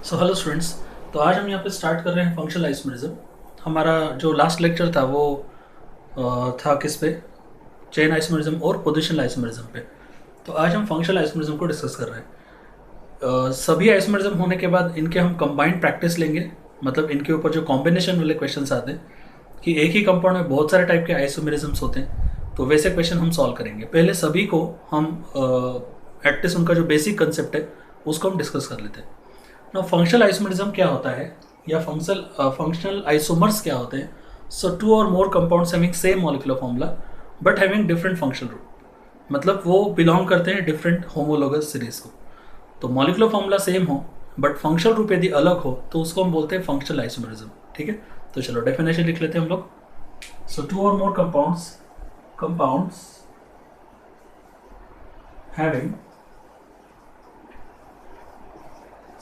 So hello students. तो आज हम यहाँ पे स्टार्ट कर रहे हैं फंक्शनल आइसोमेरिज्म। हमारा जो लास्ट लेक्चर था वो था किस पे, चेन आइसोमेरिज्म और पोजिशनल आइसोमेरिज्म पे। तो आज हम फंक्शनल आइसोमेरिज्म को डिस्कस कर रहे हैं। सभी आइसोमेरिज्म होने के बाद इनके हम कंबाइंड प्रैक्टिस लेंगे, मतलब इनके ऊपर जो कॉम्बिनेशन वाले क्वेश्चन आते हैं कि एक ही कंपाउंड में बहुत सारे टाइप के आइसोमेरिज्म्स होते हैं, तो वैसे क्वेश्चन हम सॉल्व करेंगे। पहले सभी को हम एटलीस्ट उनका जो बेसिक कंसेप्ट है उसको हम डिस्कस कर लेते हैं। ना फंक्शनल आइसोमेरिज्म क्या होता है या फंक्शनल आइसोमर्स क्या होते हैं? So two or more compounds having same molecular formula but having different functional group, मतलब वो बिलोंग करते हैं डिफरेंट होमोलोगस सीरीज को। तो मॉलिक्यूलर फॉर्मूला सेम हो बट फंक्शनल ग्रुप यदि अलग हो तो उसको हम बोलते हैं फंक्शनल आइसोमेरिज्म। ठीक है, तो चलो डेफिनेशन लिख लेते हैं हम लोग। So two or more compounds having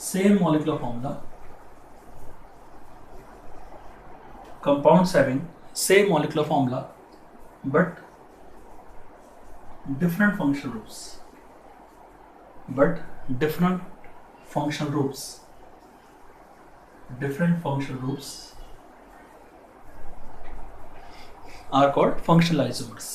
same molecular formula, compounds having same molecular formula but different functional groups, different functional groups are called functional isomers,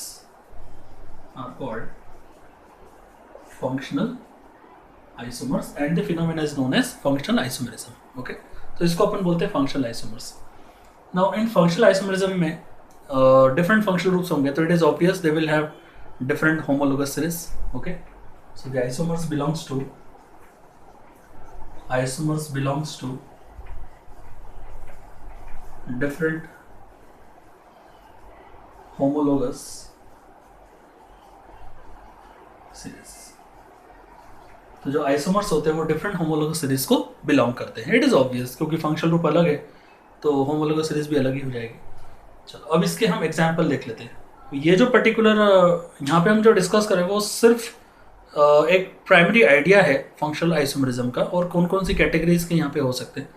and the phenomena is known as functional isomerism. Okay, तो इसको अपन बोलते हैं functional isomers. Now in functional isomerism में different functional groups होंगे, तो it is obvious they will have different homologous series. Okay, so the isomers belongs to different homologous series. तो जो isomers होते हैं वो डिफरेंट होमोलोगस सीरीज को belong करते हैं। इट इज़ ऑब्वियस, क्योंकि फंक्शनल ग्रुप अलग है तो होमोलोगस सीरीज भी अलग ही हो जाएगी। चलो अब इसके हम एग्जांपल देख लेते हैं। ये जो पर्टिकुलर यहाँ पे हम जो डिस्कस करें वो सिर्फ एक प्राइमरी आइडिया है फंक्शनल आइसोमेरिज्म का, और कौन कौन सी कैटेगरीज के यहाँ पे हो सकते हैं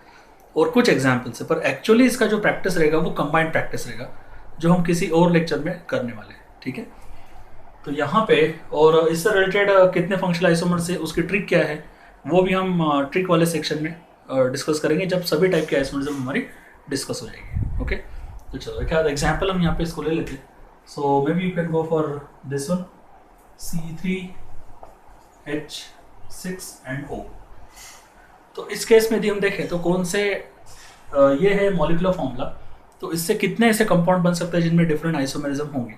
और कुछ एग्जाम्पल्स है। पर एक्चुअली इसका जो प्रैक्टिस रहेगा वो कंबाइंड प्रैक्टिस रहेगा, जो हम किसी और लेक्चर में करने वाले हैं। ठीक है, तो यहाँ पे और इससे रिलेटेड कितने फंक्शनल आइसोमर्स है उसकी ट्रिक क्या है वो भी हम ट्रिक वाले सेक्शन में डिस्कस करेंगे, जब सभी टाइप के आइसोमरिज्म हमारी डिस्कस हो जाएगी। ओके, तो चलो एक आध एग्जाम्पल हम यहाँ पे इसको ले लेते हैं। So maybe you can go for this one, C3H6 and O। तो इस केस में यदि हम देखें तो कौन से ये है मॉलिक्यूलर फॉर्मूला, तो इससे कितने ऐसे कंपाउंड बन सकते हैं जिनमें डिफरेंट आइसोमेरिज्म होंगे।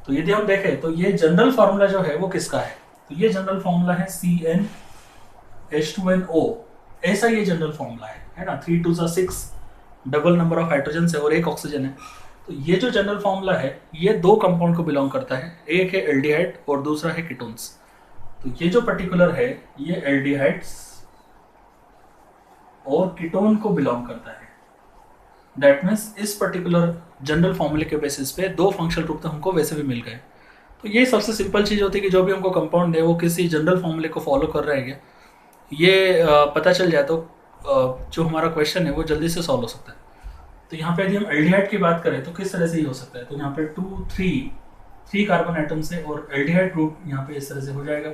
तो यदि हम देखें तो ये जनरल फार्मूला जो है वो किसका है, तो ये जनरल फार्मूला है CnH2nO। ऐसा ये जनरल फार्मूला है ना। 3 2 6 डबल नंबर ऑफ हाइड्रोजन है और एक ऑक्सीजन है। तो ये जो जनरल फार्मूला है ये दो कंपाउंड को बिलोंग करता है, एक है एल्डिहाइड और दूसरा है कीटोन्स। तो ये जो पर्टिकुलर है ये एल्डिहाइड्स और कीटोन को बिलोंग करता है। दैट मीन्स इस पर्टिकुलर जनरल फॉर्मूले के बेसिस पे दो फंक्शनल ग्रुप तो हमको वैसे भी मिल गए। तो ये सबसे सिंपल चीज़ होती है कि जो भी हमको कंपाउंड है वो किसी जनरल फॉर्मूले को फॉलो कर रहे हैं, ये पता चल जाए तो जो हमारा क्वेश्चन है वो जल्दी से सॉल्व हो सकता है। तो यहाँ पे यदि हम एल्डिहाइड की बात करें तो किस तरह से ही हो सकता है, तो यहाँ पे 3 कार्बन एटम्स है और एल्डिहाइड ग्रुप यहाँ पे इस तरह से हो जाएगा।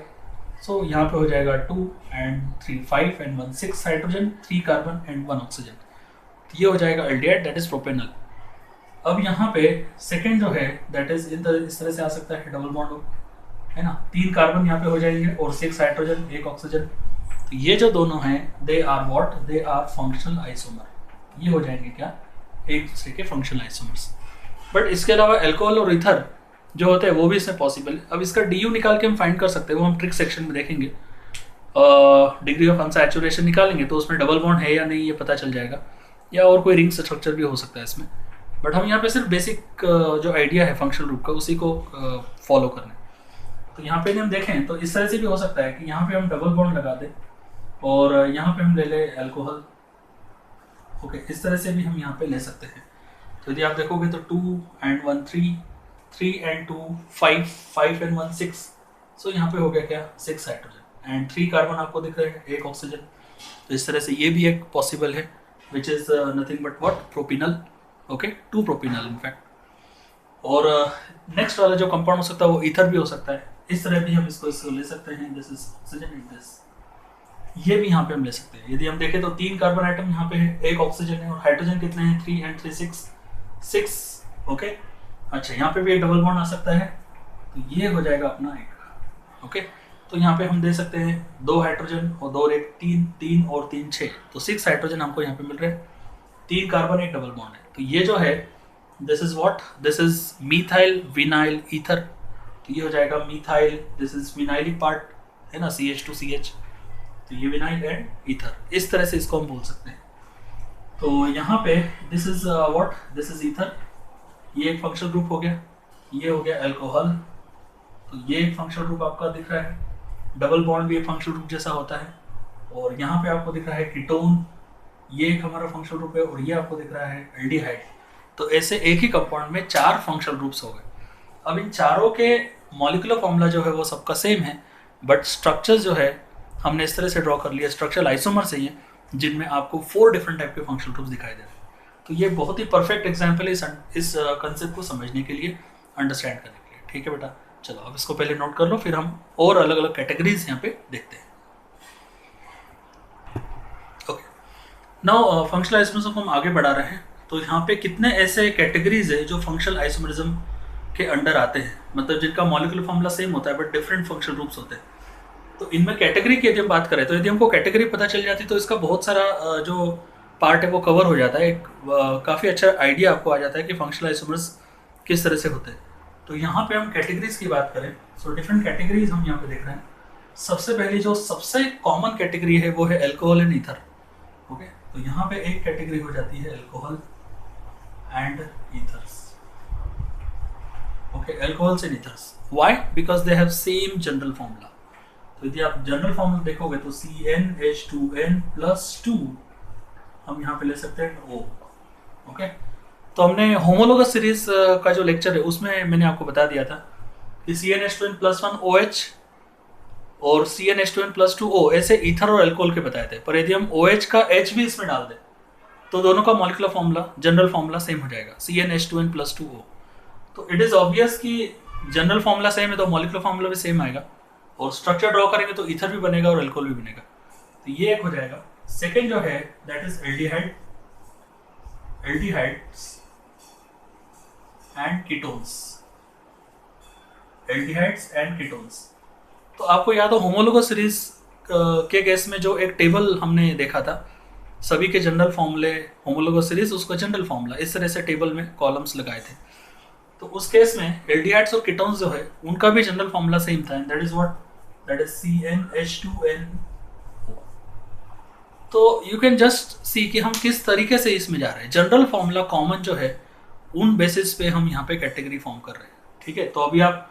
सो यहाँ पे हो जाएगा 2 and 3 5 and 1 6 hydrogen, 3 carbon and 1 oxygen. ये हो जाएगा एल्डिहाइड, दैट इज प्रोपेनॉल। अब यहाँ पे सेकेंड जो है दैट इज इस तरह से आ सकता है, डबल बॉन्ड है ना। 3 कार्बन यहाँ पे हो जाएंगे और 6 हाइड्रोजन 1 ऑक्सीजन। तो ये जो दोनों हैं they are what, they are functional isomer. ये हो जाएंगे क्या, एक दूसरे के फंक्शनल आइसोमर्स। बट इसके अलावा अल्कोहल और ईथर जो होते हैं वो भी इसमें पॉसिबल है। अब इसका DU निकाल के हम फाइंड कर सकते हैं, वो हम ट्रिक सेक्शन में देखेंगे। डिग्री ऑफ अनसैचुरेशन निकालेंगे तो उसमें डबल बॉन्ड है या नहीं ये पता चल जाएगा, या और कोई रिंग स्ट्रक्चर भी हो सकता है इसमें। बट हम यहाँ पे सिर्फ बेसिक जो आइडिया है फंक्शनल ग्रुप का उसी को फॉलो करना है। तो यहाँ पे हम देखें तो इस तरह से भी हो सकता है कि यहाँ पे हम डबल बॉन्ड लगा दें और यहाँ पे हम ले लें अल्कोहल। ओके, इस तरह से भी हम यहाँ पे ले सकते हैं। तो यदि आप देखोगे तो 2 and 1 3, 3 and 2 5, 5 and 1 6। सो यहाँ पे हो गया क्या, 6 हाइड्रोजन एंड 3 कार्बन आपको दिख रहे हैं, 1 ऑक्सीजन। तो इस तरह से ये भी एक पॉसिबल है, which is nothing but what, propenal. Okay, 2 propenal in fact. और नेक्स्ट वाला जो कंपाउंड हो सकता है वो ईथर भी हो सकता है। इस तरह भी हम इसको ले सकते हैं, this is oxygen and this ये भी यहाँ पे हम ले सकते हैं। यदि हम देखें तो 3 कार्बन आइटम यहाँ पे है, 1 ऑक्सीजन है, और हाइड्रोजन कितने हैं, 3 एंड 3 6। ओके, अच्छा यहाँ पे भी एक डबल बॉन्ड आ सकता है, तो ये हो जाएगा अपना एक। ओके, तो यहाँ पे हम दे सकते हैं 2 हाइड्रोजन और 2 और 1, 3 3 और 3 6, तो 6 हाइड्रोजन हमको यहाँ पे मिल रहे हैं, 3 कार्बन, एक डबल बॉन्ड है। तो ये जो है this is what, this is methyl vinyl ether. तो ये हो जाएगा methyl, this is vinylic part है ना, CH2CH, तो ये विनाइल एंड ईथर, इस तरह से इसको हम बोल सकते हैं। तो यहाँ पे this is what, this is ether, ये एक फंक्शनल ग्रुप हो गया, ये हो गया अल्कोहल, तो ये एक फंक्शनल ग्रुप आपका दिख रहा है, डबल बॉन्ड भी एक फंक्शनल ग्रुप जैसा होता है, और यहाँ पे आपको दिख रहा है कीटोन, ये एक हमारा फंक्शनल ग्रुप है, और ये आपको दिख रहा है एल्डिहाइड। तो ऐसे एक ही कंपाउंड में 4 फंक्शनल ग्रुप्स हो गए। अब इन चारों के मॉलिक्यूलर फॉर्मूला जो है वो सबका सेम है, बट स्ट्रक्चर जो है हमने इस तरह से ड्रॉ कर लिया, स्ट्रक्चर आइसोमर से ही है, जिनमें आपको 4 डिफरेंट टाइप के फंक्शनल ग्रुप्स दिखाई दे रहे हैं। तो ये बहुत ही परफेक्ट एग्जाम्पल है इस कंसेप्ट को समझने के लिए, अंडरस्टैंड करने के लिए। ठीक है बेटा, चलो अब इसको पहले नोट कर लो, फिर हम और अलग अलग कैटेगरीज यहाँ पे देखते हैं। ओके, नाउ फंक्शनल आइसोमरिज्म को हम आगे बढ़ा रहे हैं। तो यहाँ पे कितने ऐसे कैटेगरीज है जो फंक्शनल आइसोमरिज्म के अंडर आते हैं, मतलब जिनका मॉलिक्यूलर फॉर्मूला सेम होता है बट डिफरेंट फंक्शनल ग्रुप्स होते हैं। तो इनमें कैटेगरी की यदि हम बात करें, तो यदि हमको कैटेगरी पता चल जाती तो इसका बहुत सारा जो पार्ट है वो कवर हो जाता है, एक काफ़ी अच्छा आइडिया आपको आ जाता है कि फंक्शनल आइसोमर्स किस तरह से होते हैं। तो यहाँ पे हम कैटेगरीज की बात करें, सो डिफरेंट कैटेगरीज हम यहाँ पे देख रहे हैं। सबसे पहली जो सबसे कॉमन कैटेगरी है वो है अल्कोहल एंड ईथर। ओके, तो यहाँ पे एक कैटेगरी हो जाती है alcohol and ethers. Okay, alcohols and ethers, why, because they have same general formula. तो यदि आप जनरल फॉर्मूला देखोगे तो CnH2n+2 हम यहाँ पे ले सकते हैं O। ओके, तो हमने होमोलोगस सीरीज का जो लेक्चर है उसमें मैंने आपको बता दिया था कि CnH2n+1 OH और CnH2n+2 O ऐसे ईथर और अल्कोहल के बताए थे, पर यदि हम OH का H भी इसमें डाल दें तो दोनों का molecular formula, general formula same हो जाएगा, CnH2n+2 O। तो इट इज ऑब्वियस कि जनरल फॉर्मूला सेम है तो मॉलिक्यूलर फॉर्मूला भी सेम आएगा, और स्ट्रक्चर ड्रॉ करेंगे तो ईथर भी बनेगा और अल्कोहल भी बनेगा। तो ये एक हो जाएगा। सेकेंड जो है that is aldehyde, aldehydes and ketones, aldehydes and ketones. तो आपको याद हो होमोलोगस सीरीज के केस में जो एक टेबल हमने देखा था, सभी के जनरल फॉर्मूले, होमोलोगस सीरीज उसका जनरल फॉर्मूला, इस तरह से टेबल में कॉलम्स लगाए थे। तो उस केस में एल्डिहाइड्स और कीटोन्स जो है उनका भी जनरल फॉर्मूला सेम था, and that is what, that is CnH2n। तो यू कैन जस्ट सी कि हम किस तरीके से इसमें जा रहे हैं। जनरल फॉर्मूला कॉमन जो है उन बेसिस पे हम यहाँ पे कैटेगरी फॉर्म कर रहे हैं। ठीक है, तो अभी आप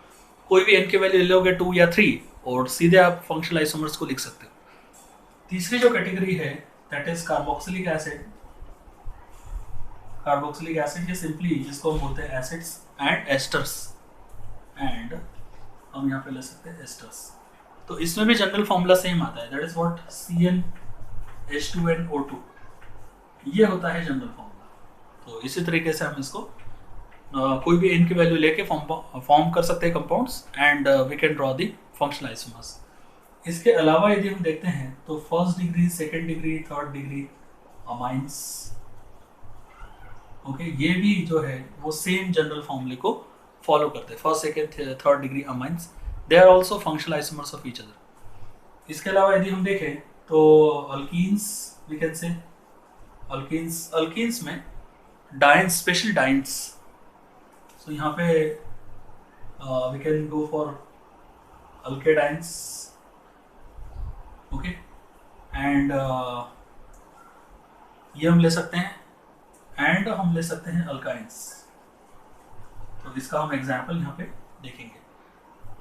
कोई भी n की वैल्यू ले लोगे 2 या 3 और सीधे आप फंक्शनल आइसोमर्स को लिख सकते हो। तीसरी जो कैटेगरी है that is carboxylic acid. Carboxylic acid ये सिंपली जिसको हम बोलते हैं एसिड्स एंड एस्टर्स, एंड हम यहाँ पे ले सकते हैं एस्टर्स। तो इसमें भी जनरल फॉर्मूला सेम आता है, दैट इज व्हाट, CnH2nO2, ये होता है जनरल फॉर्मूला। तो इसी तरीके से हम इसको कोई भी n की वैल्यू लेके फॉर्म कर सकते हैं compounds, and we can draw the functional isomers. इसके अलावा यदि हम देखते हैं तो first degree, second degree, third degree amines, okay, ये भी जो है वो सेम जनरल फॉर्मूले को फॉलो करते हैं। First, second, third degree amines, they are also functional isomers of each other. इसके अलावा यदि हम देखें तो alkenes, we can say alkenes में डाइन्स, स्पेशल डाइन्स, सो यहाँ पे we can go for alkadienes, okay, and ये हम ले सकते हैं, एंड हम ले सकते हैं अल्काइंस। तो इसका हम एग्जाम्पल यहाँ पे देखेंगे।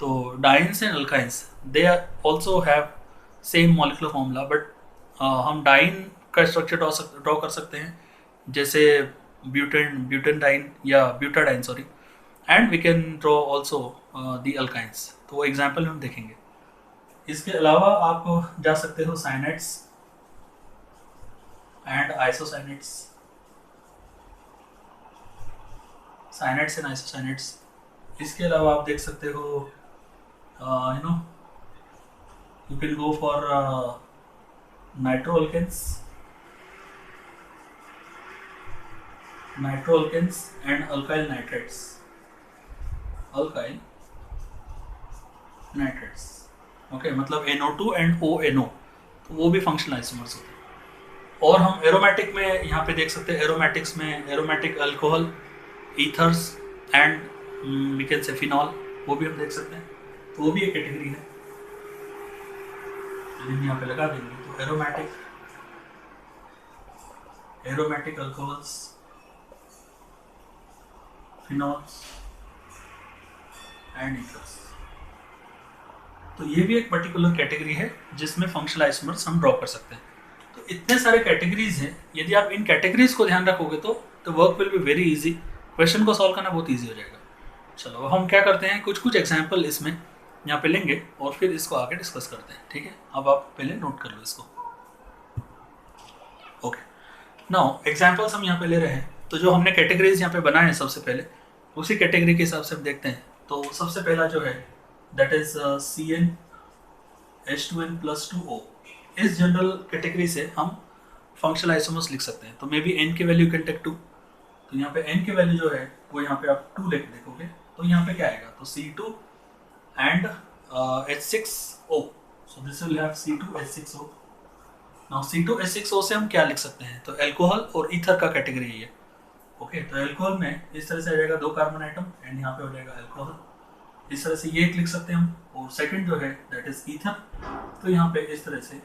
तो dienes and alkynes they also have same molecular formula, but हम डाइन का स्ट्रक्चर ड्रॉ कर सकते हैं, जैसे ब्यूटेनडाइन या butadiene, sorry, and we can draw also the alkynes. तो वो एग्जाम्पल हम देखेंगे। इसके अलावा आप जा सकते हो साइनेट्स एंड आइसोसाइनेट्स, साइनेट्स एंड आइसोसाइनेट्स। इसके अलावा आप देख सकते हो you can go for nitroalkanes and alkyl nitrates, okay, मतलब NO2 एंड ONO, तो वो भी फंक्शनल आइसोमर्स होते हैं। और हम एरोमेटिक में यहाँ पे देख सकते हैं, एरोमेटिक्स में aromatic alcohol, ethers and we can say phenol, वो भी हम देख सकते हैं, तो वो भी एक कैटेगरी है। हम यहाँ पे लगा देंगे तो aromatic alcohols, phenols and ethers, तो ये भी एक पर्टिकुलर कैटेगरी है जिसमें फंक्शनल आइसोमर्स हम ड्रॉ कर सकते हैं। तो इतने सारे कैटेगरीज हैं, यदि आप इन कैटेगरीज को ध्यान रखोगे तो work will be very easy, question को सॉल्व करना बहुत इजी हो जाएगा। चलो हम क्या करते हैं, कुछ एग्जाम्पल इसमें यहाँ पे लेंगे और फिर इसको आगे डिस्कस करते हैं, ठीक है। अब आप पहले नोट कर लो इसको। ओके, नाउ एग्जाम्पल्स हम यहाँ पे ले रहे हैं, तो जो हमने कैटेगरीज यहाँ पे बनाए हैं सबसे पहले, उसी कैटेगरी के हिसाब से हम देखते हैं। तो सबसे पहला जो है दैट इज CnH2n+2O, इस जनरल कैटेगरी से हम फंक्शनल आइसोमर्स लिख सकते हैं। तो मे बी n की वैल्यू कैन टेक 2, तो यहाँ पे n की वैल्यू जो है वो यहाँ पे आप 2 लेके देखोगे तो यहाँ पे क्या आएगा, तो C2 and H6O, so this will have C2H6O। Now C2H6O से हम क्या लिख सकते हैं, तो अल्कोहल और ईथर का कैटेगरी है। ओके, तो अल्कोहल में इस तरह से आ जाएगा 2 कार्बन आइटम एंड यहाँ पे हो जाएगा अल्कोहल, इस तरह से ये एक लिख सकते हैं हम। और सेकंड जो है दैट इज ईथर, तो यहाँ पे इस तरह से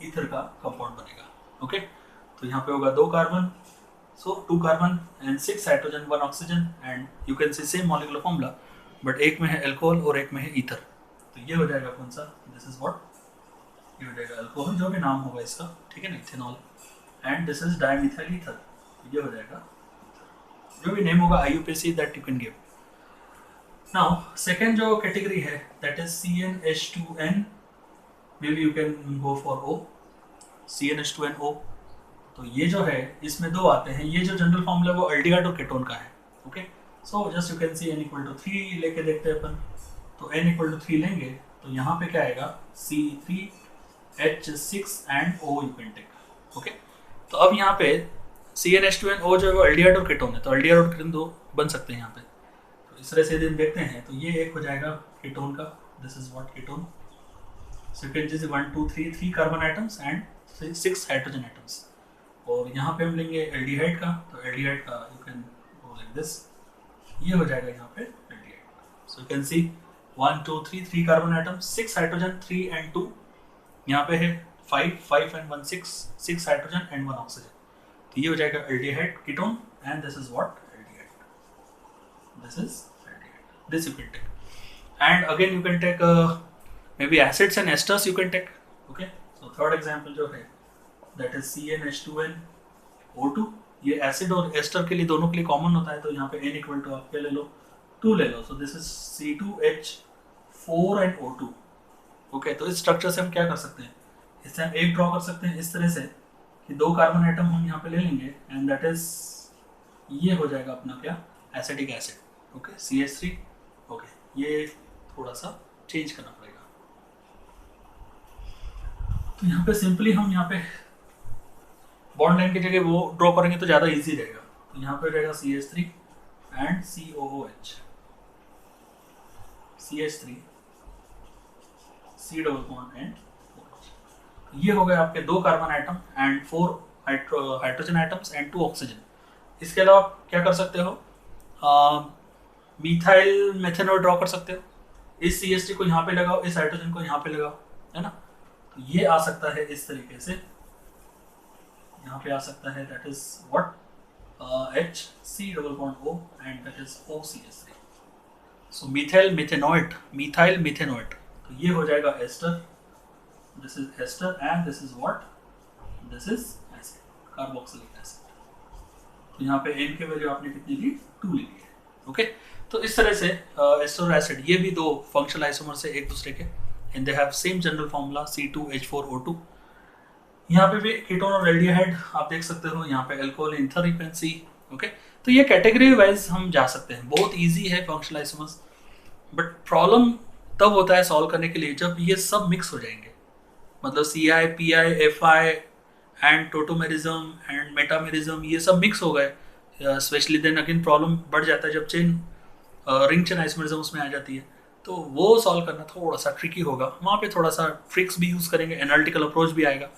ईथर का कंपाउंड बनेगा। ओके, तो यहाँ पे होगा 2 carbon, so 2 carbon and 6 hydrogen 1 oxygen, and you can see same molecular formula, but एक में है अल्कोहल और एक में है ईथर। तो ये हो जाएगा कौन सा, दिस इज व्हाट, ये हो जाएगा अल्कोहल, जो भी नाम होगा इसका, ठीक है ना, ethanol, and this is dimethyl ether, ये हो जाएगा जो भी नेम होगा IUPAC that you can give. Now second जो कैटेगरी है that is CnH2n, may be you can go for O, CnH2nO। तो ये जो है इसमें 2 आते हैं, ये जो जनरल फॉर्मूला वो अल्डिहाइड और कीटोन का है। Okay, so just you can see n=3 लेके देखते हैं अपन। तो n=3 लेंगे तो यहाँ पे क्या आएगा, C3H6 and O you can take. Okay, तो अब यहाँ पे CnH2nO जो है वो अल्डिहाइड और कीटोन है, तो अल्डिहाइड और कीटोन 2 बन सकते हैं यहाँ पे। तो इस तरह से यदि देखते हैं तो ये एक हो जाएगा कीटोन का, this is what ketone. So you can just 1 2 3 carbon atoms and 6 hydrogen items. और यहाँ पे हम लेंगे एल्डिहाइड का, तो एल्डिहाइड का you can go like this, ये हो जाएगा यहाँ पे aldehyde. So you can see 1 2 3 carbon atoms, 6 hydrogen 3 and 2, यहाँ पे है 5 एंड 1 6 हाइड्रोजन एंड 1 ऑक्सीजन। तो ये हो जाएगा aldehyde ketone, and this is what aldehyde, this is aldehyde, this you can take. And again you can take maybe acids and esters you can take. Okay, so third example जो है that is CnH2nO2, ये acid और ester के लिए दोनों के लिए common होता है, तो यहाँ पे n इक्वल टू आप क्या ले लो, 2 ले लो, so this is C2H4 and O2। Okay, तो इस स्ट्रक्चर से हम क्या कर सकते हैं, इससे हम एक ड्रॉ कर सकते हैं इस तरह से कि 2 कार्बन आइटम हम यहाँ पे ले लेंगे, एंड दैट इज ये हो जाएगा अपना क्या, acidic acid. Okay, CH3। Okay, ये थोड़ा सा चेंज करना पड़ेगा, तो यहाँ पे सिंपली हम यहाँ पे बॉन्ड लाइन की जगह वो ड्रॉ करेंगे तो ज़्यादा इजी रहेगा। तो यहाँ पे रहेगा CH3 and COOH, CH3 C double bond and OH। ये हो गए आपके 2 carbon atom and 4 hydrogen items and 2 oxygen. इसके अलावा आप क्या कर सकते हो, मिथाइल मेथेनॉल ड्रॉ कर सकते हो, इस CH3 को यहाँ पे लगाओ, इस हाइड्रोजन को यहाँ पे लगाओ, है ना। तो ये आ सकता है इस तरीके से, यहाँ पे आ सकता है that is what HC double bond O and that is OCH3। So methyl methanoate, तो ये हो जाएगा ester, this is ester and this is what, this is acid, carboxylic acid. तो यहाँ पे n की वैल्यू आपने कितनी ली, 2 ली है। ओके, तो इस तरह से एस्टर और एसिड ये भी 2 फंक्शनल आइसोमर्स है एक दूसरे के, and they have same general formula C2H4O2। यहाँ पे भी कीटोन और एल्डिहाइड आप देख सकते हो, यहाँ पे alcohol ether you can see. Okay, तो ये कैटेगरी वाइज हम जा सकते हैं, बहुत इजी है फंक्शनल आइसोमर्स, बट प्रॉब्लम तब होता है सॉल्व करने के लिए जब ये सब मिक्स हो जाएंगे। मतलब CI, PI, FI and tautomerism and metamerism ये सब मिक्स हो गए, स्पेशली देन अगेन प्रॉब्लम बढ़ जाता है जब चेन रिंग चेन आइसोमेरिज्म उसमें आ जाती है। तो वो सॉल्व करना थोड़ा सा ट्रिकी होगा, वहाँ पे थोड़ा सा ट्रिक्स भी यूज़ करेंगे, एनालिटिकल अप्रोच भी आएगा।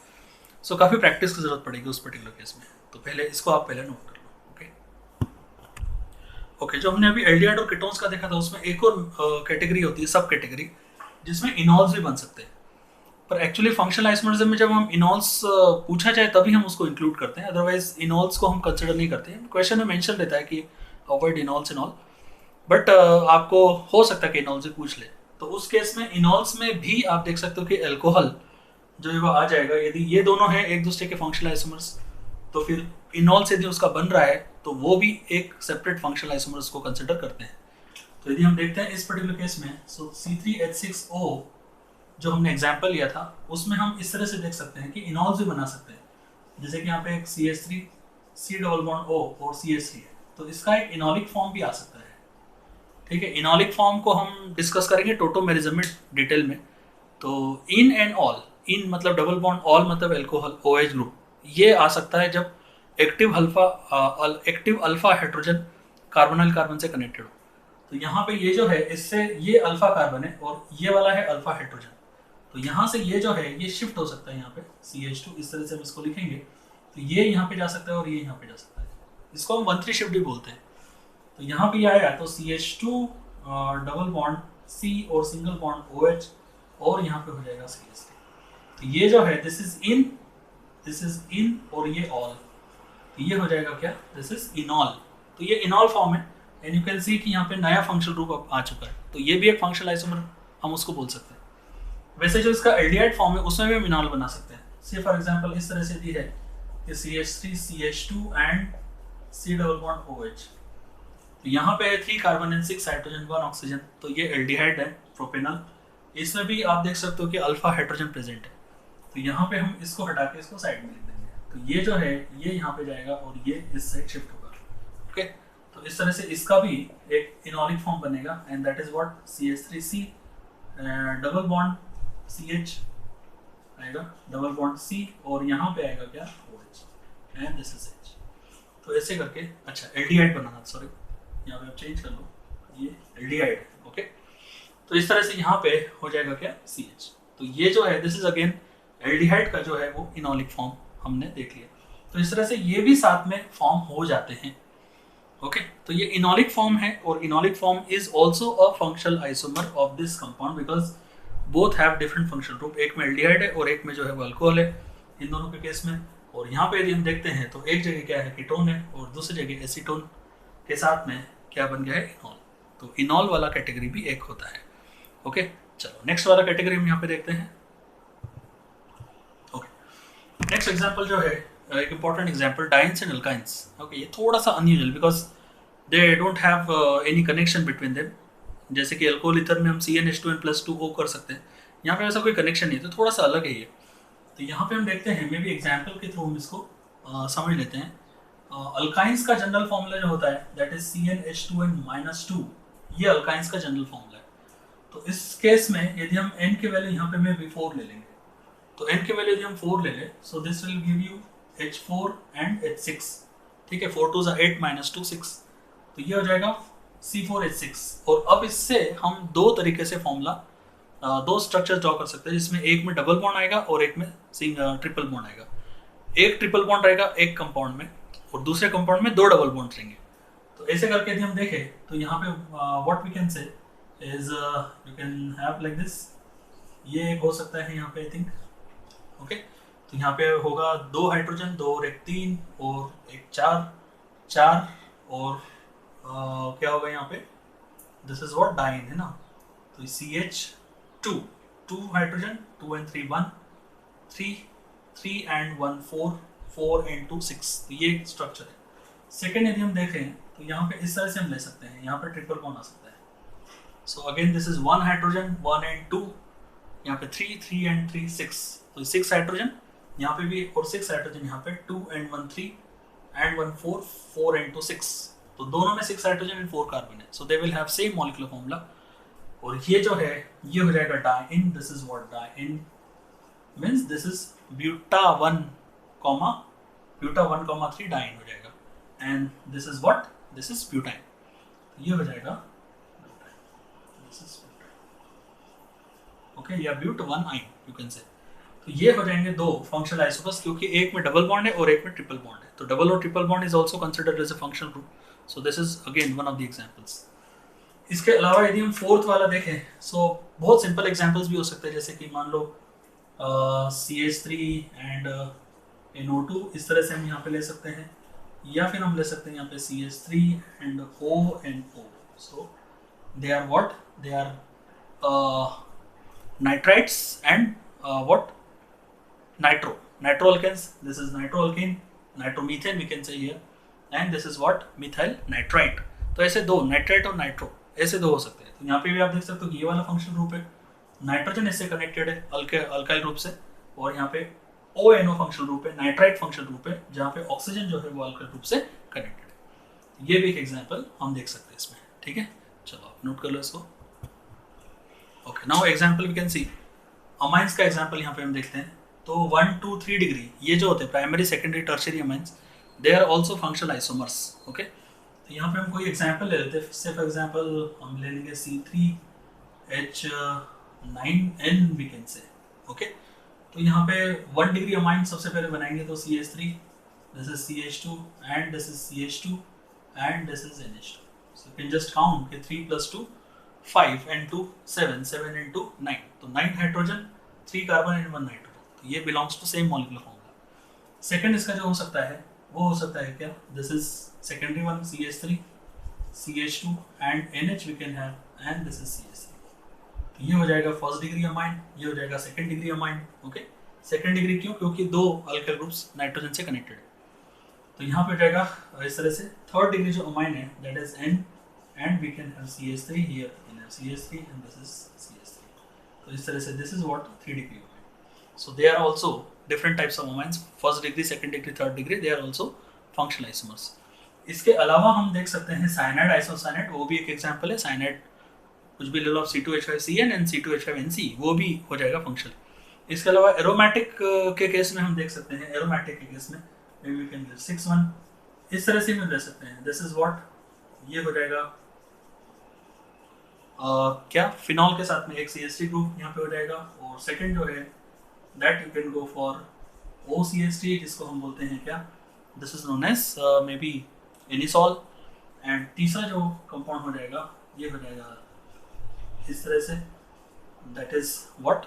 सो काफ़ी प्रैक्टिस की जरूरत पड़ेगी उस पर्टिकुलर केस में। तो पहले इसको आप पहले नोट कर लो। ओके ओके, जो हमने अभी एल्डिहाइड और कीटोन्स का देखा था उसमें एक और कैटेगरी होती है, सब कैटेगरी, जिसमें इनॉल्स भी बन सकते हैं। पर एक्चुअली फंक्शनल आइसोमेरिज्म में जब हम इनॉल्स पूछा जाए तभी हम उसको इंक्लूड करते हैं, अदरवाइज इनॉल्स को हम कंसिडर नहीं करते हैं। क्वेश्चन में मेंशन रहता है कि अवॉइड इनॉल्स इन ऑल, बट आपको हो सकता है कि इनॉल्स भी पूछ ले। तो उस केस में इनॉल्स में भी आप देख सकते हो कि अल्कोहल जो है वो आ जाएगा। यदि ये दोनों हैं एक दूसरे के फंक्शनल आइसोमर्स, तो फिर इनॉल्स यदि उसका बन रहा है तो वो भी एक सेपरेट फंक्शनल आइसोमर्स को कंसिडर करते हैं। तो यदि हम देखते हैं इस पर्टिकुलर केस में, सो C3H6O जो हमने एग्जाम्पल लिया था उसमें हम इस तरह से देख सकते हैं कि इनॉल्स भी बना सकते हैं। जैसे कि यहाँ पे एक CH3 C double bond O और CH3 है, तो इसका एक इनॉलिक फॉर्म भी आ सकता है। ठीक है, इनॉलिक फॉर्म को हम डिस्कस करेंगे टोटोमेरिज्म में डिटेल में। तो इन एंड ऑल, इन मतलब डबल बॉन्ड, ऑल मतलब एल्कोहल OH ग्रुप, ये आ सकता है जब active alpha hydrogen carbonyl carbon से कनेक्टेड हो। तो यहाँ पे ये जो है इससे ये अल्फा कार्बन है और ये वाला है अल्फा हाइड्रोजन, तो यहाँ से ये जो है ये शिफ्ट हो सकता है यहाँ पे CH2, इस तरह से हम इसको लिखेंगे। तो ये यहाँ पे जा सकता है और ये यहाँ पे जा सकता है, इसको हम 1,3 शिफ्ट भी बोलते हैं। तो यहाँ पे आएगा तो CH2 डबल बॉन्ड C और सिंगल बॉन्ड OH और यहाँ पे हो जाएगा CH3। तो ये जो है दिस इज इन और ये ऑल, तो ये हो जाएगा क्या, दिस इज इनॉल। तो ये इनॉल फॉर्म है एंड यू कैन सी कि यहाँ पे नया फंक्शनल ग्रुप आ चुका है, तो ये भी एक फंक्शनल आइसोमर हम उसको बोल सकते हैं। वैसे जो इसका एल्डिहाइड फॉर्म है उसमें भी हम इनॉल बना सकते हैं। से फॉर एग्जांपल इस तरह से दी है कि CH3 CH2 and C double bond OH, तो यहाँ पे है 3 कार्बन एंड 6 हाइड्रोजन 1 ऑक्सीजन, तो ये एल्डिहाइड है प्रोपेनॉल। इसमें भी आप देख सकते हो कि अल्फा हाइड्रोजन प्रेजेंट है, तो यहाँ पे हम इसको हटा के इसको साइड में लिख देंगे। तो ये जो है ये यहाँ पे जाएगा और ये इस साइड शिफ्ट होगा। ओके, तो इस तरह से इसका भी एक इनॉलिक फॉर्म बनेगा and that is what CH3C double bond CH आएगा, डबल बॉन्ड C और यहाँ पे आएगा क्या OH and this is H। तो ऐसे करके, अच्छा एल्डिहाइड बनाना, सॉरी यहाँ पे आप चेंज कर लो, ये एल्डिहाइड है। ओके, तो इस तरह से यहाँ पे हो जाएगा क्या CH। तो ये जो है दिस इज अगेन एल्डिहाइड का जो है वो इनॉलिक फॉर्म हमने देख लिया। तो इस तरह से ये भी साथ में फॉर्म हो जाते हैं। ओके, तो ये इनॉलिक फॉर्म है और enolic form is also a functional isomer of this compound because both have different functional group. एक में एल्डिहाइड है और एक में जो है वो अल्कोहल है, इन दोनों के केस में। और यहाँ पे यदि हम देखते हैं तो एक जगह क्या है कीटोन है और दूसरी जगह एसीटोन के साथ में क्या बन गया है इनॉल। तो इनॉल वाला कैटेगरी भी एक होता है। ओके, चलो नेक्स्ट वाला कैटेगरी हम यहाँ पे देखते हैं। ओके, नेक्स्ट एग्जांपल जो है एक important example, dance and alkynes. Okay, ये थोड़ा सा unusual because they don't have any connection between them. जैसे कि अल्कोहल ईथर में हम CnH2n+2O कर सकते हैं, यहाँ पे ऐसा कोई कनेक्शन नहीं है, तो थोड़ा सा अलग है ये। तो यहाँ पे हम देखते हैं, मे बी एग्जाम्पल के थ्रू हम इसको समझ लेते हैं। अल्काइंस का जनरल फॉर्मूला जो होता है दैट इज CnH2n-2, ये अल्काइंस का जनरल फॉर्मूला है। तो इस केस में यदि हम n की वैल्यू यहाँ पे में भी 4 ले लेंगे, तो n की वैल्यू यदि हम 4 ले लें, so this will give you H4 and H6। ठीक है, 4 2 8 -2 6, तो ये हो जाएगा C4H6। और अब इससे हम दो तरीके से फॉर्मूला, दो स्ट्रक्चर ड्रॉ कर सकते हैं, जिसमें एक में डबल बॉन्ड आएगा और एक में ट्रिपल बॉन्ड आएगा। एक ट्रिपल बॉन्ड रहेगा एक कंपाउंड में और दूसरे कंपाउंड में दो डबल बॉन्ड रहेंगे। तो ऐसे करके यदि हम देखें तो यहाँ पे what we can say is you can have like this, ये एक हो सकता है यहाँ पे आई थिंक। ओके, तो यहाँ पे होगा 2 हाइड्रोजन, 2 और 1 3 और 1 4 और क्या होगा यहाँ पे, दिस इज व्हाट डाइन है ना। तो CH2 2 hydrogen, 2 and 3 1, 3 and 1 4, 4 and 2 6, तो ये स्ट्रक्चर है। सेकेंड यदि हम देखें तो यहाँ पे इस तरह से हम ले सकते हैं, यहाँ पे ट्रिपल बॉन्ड आ सकता है। So again this is 1 hydrogen, 1 and 2, यहाँ पे 3 and 3 6, तो 6 हाइड्रोजन यहाँ पे भी और 6 हाइड्रोजन यहाँ पे, 2 and 1 3 and 1 4, 4 and 2 6, तो दोनों में 6 हाइड्रोजन एंड 4 कार्बन है। So they will have same molecular formula. और ये जो है ये हो जाएगा diene, this is what diene means this is buta 1 comma buta 1 comma 3 diene हो जाएगा, and this is what, this is butyne, ये हो जाएगा दिस इज ओके, या ब्यूट 1 आइन यू कैन से। तो ये हो जाएंगे दो फंक्शनल आइसोमर्स, क्योंकि एक में डबल बॉन्ड है और एक में ट्रिपल बॉन्ड है, तो डबल और triple bond is also considered as a functional group. So this is again one of the examples. इसके अलावा यदि हम फोर्थ वाला देखें, सो बहुत सिंपल एग्जांपल्स भी हो सकते हैं, जैसे कि मान लो CH3 एंड NO2, इस तरह से हम यहाँ पे ले सकते हैं, या फिर हम ले सकते हैं यहाँ पे CH3 and O and O। So they are what, they are nitrites and what, nitroalkanes, this is nitroalkane, nitromethane we can say here, and this is what, methyl nitrite। तो ऐसे दो, नाइट्राइट और नाइट्रो, ऐसे दो हो सकते हैं। तो यहाँ पे भी आप देख सकते हो कि ये वाला फंक्शनल ग्रुप है, नाइट्रोजन इससे कनेक्टेड है अल्काइल ग्रुप से, और यहाँ पे ONO फंक्शनल ग्रुप है, नाइट्राइट फंक्शनल ग्रुप है, जहाँ पे ऑक्सीजन जो है वो अल्काइल ग्रुप से कनेक्टेड है। ये भी एक एग्जाम्पल हम देख सकते हैं इसमें, ठीक है। चलो आप नोट कर लो इसको। Okay, now example we can see amines का एग्जाम्पल यहाँ पे हम देखते हैं। तो 1 2 3 डिग्री ये जो होते हैं primary secondary tertiary amines, they are also functional isomers. Okay, तो यहाँ पे हम कोई एग्जाम्पल ले लेते हैं। से फॉर एग्जाम्पल हम ले लेंगे C3H9N वी कैन से। ओके, तो यहाँ पे 1 डिग्री अमाइन सबसे पहले बनाएंगे, तो CH3, this is CH2 and this is CH2 and this is NH2। So you can just count कि 3 + 2 5 and 2 7, 7 and 2 9, तो 9 हाइड्रोजन 3 कार्बन एंड 1 नाइट्रोजन, तो ये belongs to same molecular formula. Second इसका जो हो सकता है वो हो सकता है क्या, this is secondary one CH3 CH2 and NH we can have, and this is CH3। तो ये हो जाएगा फर्स्ट डिग्री अमाइन, ये हो जाएगा second degree amine. Okay, second degree क्यों, क्योंकि दो अल्काइल ग्रुप्स नाइट्रोजन से कनेक्टेड है। तो यहाँ पे हो जाएगा इस तरह से। थर्ड डिग्री जो अमाइन है that is N, and we can have CH3 here, we can have CH3 and this is CH3। तो इस तरह से this is what 3 degree amine। So they are also different types of amines, first degree, second degree, third degree, they are also functional isomers। इसके अलावा हम देख सकते हैं साइनाइड, आइसोसाइनाइड, वो भी एक एग्जांपल है। साइनाइड कुछ भी ले लो, C2H5Cn and C2H5Nc, वो भी हो जाएगा फंक्शनल। इसके अलावा एरोमेटिक के केस में हम देख सकते हैं, एरोमेटिक के केस में maybe we can give 6-1, इस तरह से हम ले सकते हैं। दिस इज व्हाट, ये हो जाएगा क्या, फिनॉल के साथ में एक CH3 ग्रुप यहाँ पे हो जाएगा, और सेकंड जो है that you can go for OCH3, जिसको हम बोलते हैं क्या, this is known as maybe बी एनिसॉल। एंड तीसरा जो कंपाउंड हो जाएगा ये हो जाएगा इस तरह से, that is what,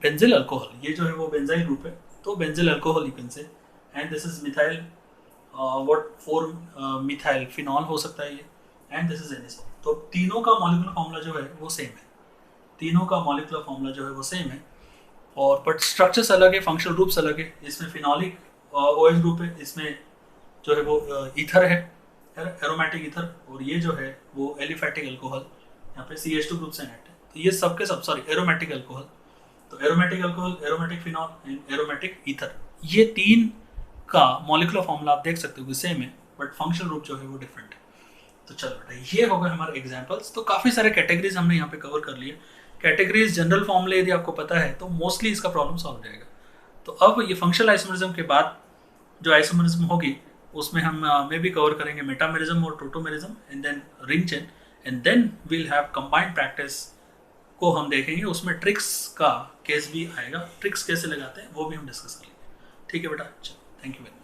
benzyl alcohol, ये जो है वो बेंजाइल ग्रुप है, तो benzyl alcohol you can say. And this is methyl what 4 methyl phenol हो सकता है ये, एंड दिस इज एनिसॉल। तो तीनों का मॉलिक्यूलर फॉर्मूला जो है वो सेम है, तीनों का मॉलिक्यूलर फॉर्मूला जो है वो सेम है, और बट स्ट्रक्चर्स अलग है, फंक्शनल ग्रुप्स अलग है। इसमें फिनॉलिक OH ग्रुप है, इसमें जो है वो ईथर है, एरोमेटिक ईथर, और ये जो है वो एलिफैटिक अल्कोहल, यहाँ पे CH2 ग्रुप से नेट है। तो ये सबके सब सॉरी एरोमेटिक अल्कोहल, तो aromatic alcohol, aromatic phenol and aromatic ether, ये तीन का मॉलिक्यूलर फॉर्मूला आप देख सकते हो कि सेम है, बट फंक्शनल ग्रुप जो है वो डिफरेंट है। तो चलो बेटा, ये हो गए हमारे एग्जांपल्स। तो काफ़ी सारे कैटेगरीज हमने यहाँ पे कवर कर लिए। कैटेगरीज जनरल फॉर्मूले यदि आपको पता है तो मोस्टली इसका प्रॉब्लम सॉल्व हो जाएगा। तो अब ये फंक्शनल आइसोमरिज्म के बाद जो आइसोमरिज्म होगी उसमें हम मे भी कवर करेंगे मेटामेरिज्म और tautomerism, and then ring chain, and then we'll have combined practice को हम देखेंगे। उसमें ट्रिक्स का केस भी आएगा, ट्रिक्स कैसे लगाते हैं वो भी हम डिस्कस करेंगे। ठीक है बेटा, चलो, थैंक यू वेरी मच।